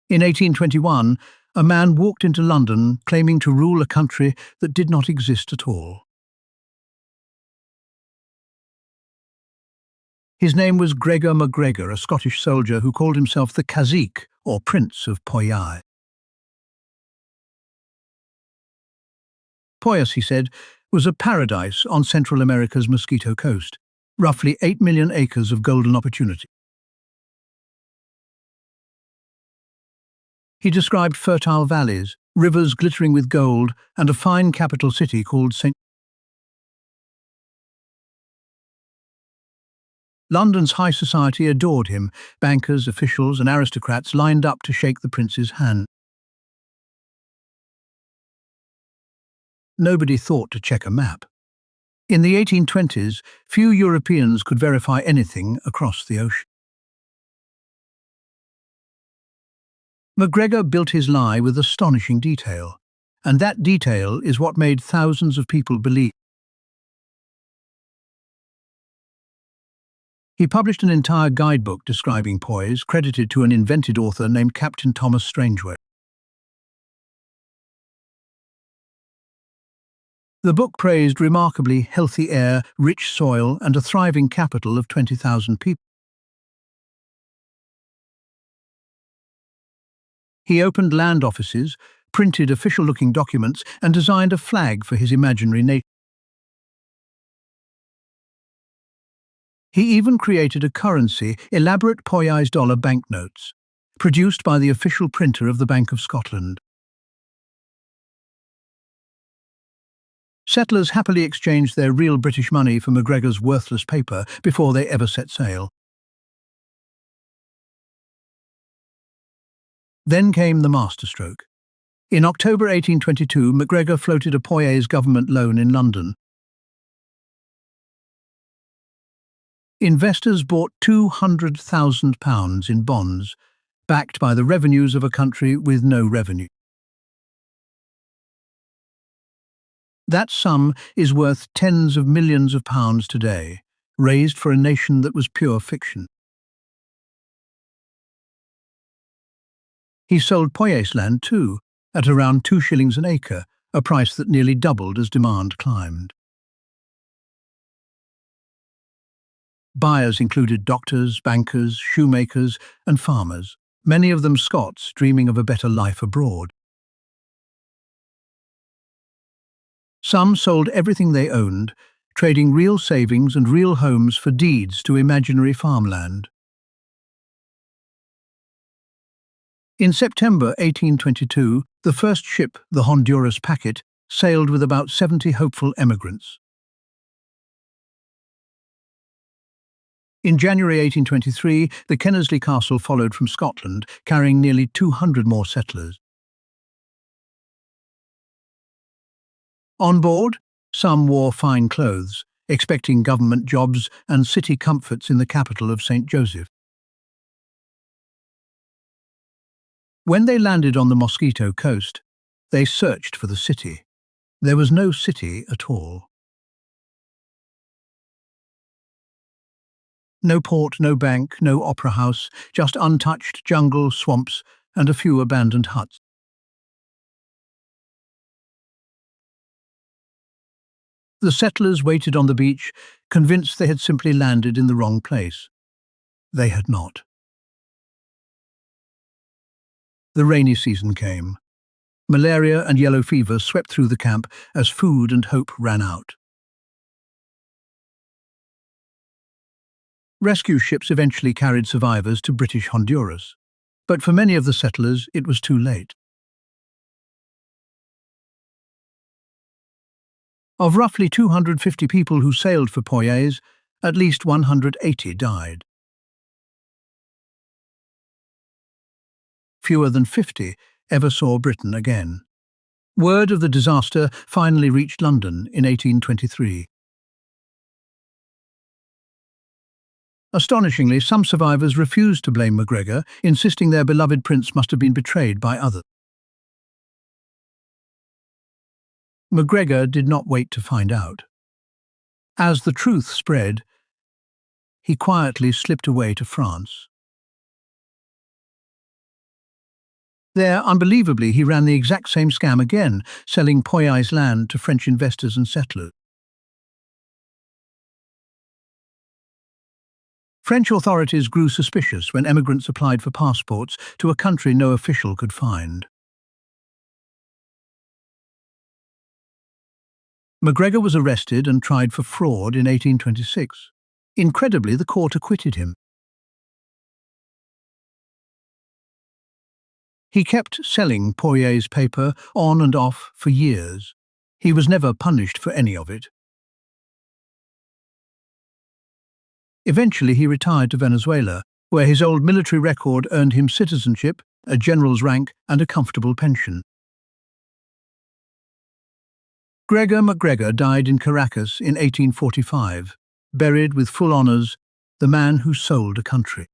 In 1821, a man walked into London claiming to rule a country that did not exist at all. His name was Gregor MacGregor, a Scottish soldier who called himself the Cazique, or Prince of Poyais. Poyais, he said, was a paradise on Central America's Mosquito Coast, roughly 8 million acres of golden opportunity. He described fertile valleys, rivers glittering with gold, and a fine capital city called St. London's high society adored him. Bankers, officials, and aristocrats lined up to shake the prince's hand. Nobody thought to check a map. In the 1820s, few Europeans could verify anything across the ocean. MacGregor built his lie with astonishing detail, and that detail is what made thousands of people believe. He published an entire guidebook describing Poyais, credited to an invented author named Captain Thomas Strangeway. The book praised remarkably healthy air, rich soil, and a thriving capital of 20,000 people. He opened land offices, printed official-looking documents, and designed a flag for his imaginary nation. He even created a currency, elaborate Poyais dollar banknotes, produced by the official printer of the Bank of Scotland. Settlers happily exchanged their real British money for MacGregor's worthless paper before they ever set sail. Then came the masterstroke. In October 1822, MacGregor floated a Poyais government loan in London. Investors bought £200,000 in bonds, backed by the revenues of a country with no revenue. That sum is worth tens of millions of pounds today, raised for a nation that was pure fiction. He sold Poyais land too, at around 2 shillings an acre, a price that nearly doubled as demand climbed. Buyers included doctors, bankers, shoemakers, and farmers, many of them Scots dreaming of a better life abroad. Some sold everything they owned, trading real savings and real homes for deeds to imaginary farmland. In September 1822, the first ship, the Honduras packet, sailed with about 70 hopeful emigrants. In January 1823, the Kennersley Castle followed from Scotland, carrying nearly 200 more settlers. On board, some wore fine clothes, expecting government jobs and city comforts in the capital of St. Joseph. When they landed on the Mosquito Coast, they searched for the city. There was no city at all. No port, no bank, no opera house, just untouched jungle, swamps, and a few abandoned huts. The settlers waited on the beach, convinced they had simply landed in the wrong place. They had not. The rainy season came. Malaria and yellow fever swept through the camp as food and hope ran out. Rescue ships eventually carried survivors to British Honduras, but for many of the settlers it was too late. Of roughly 250 people who sailed for Poyais, at least 180 died. Fewer than 50 ever saw Britain again. Word of the disaster finally reached London in 1823. Astonishingly, some survivors refused to blame MacGregor, insisting their beloved prince must have been betrayed by others. MacGregor did not wait to find out. As the truth spread, he quietly slipped away to France. There, unbelievably, he ran the exact same scam again, selling Poyais land to French investors and settlers. French authorities grew suspicious when emigrants applied for passports to a country no official could find. MacGregor was arrested and tried for fraud in 1826. Incredibly, the court acquitted him. He kept selling Poyais paper on and off for years. He was never punished for any of it. Eventually, he retired to Venezuela, where his old military record earned him citizenship, a general's rank, and a comfortable pension. Gregor MacGregor died in Caracas in 1845, buried with full honours, the man who sold a country.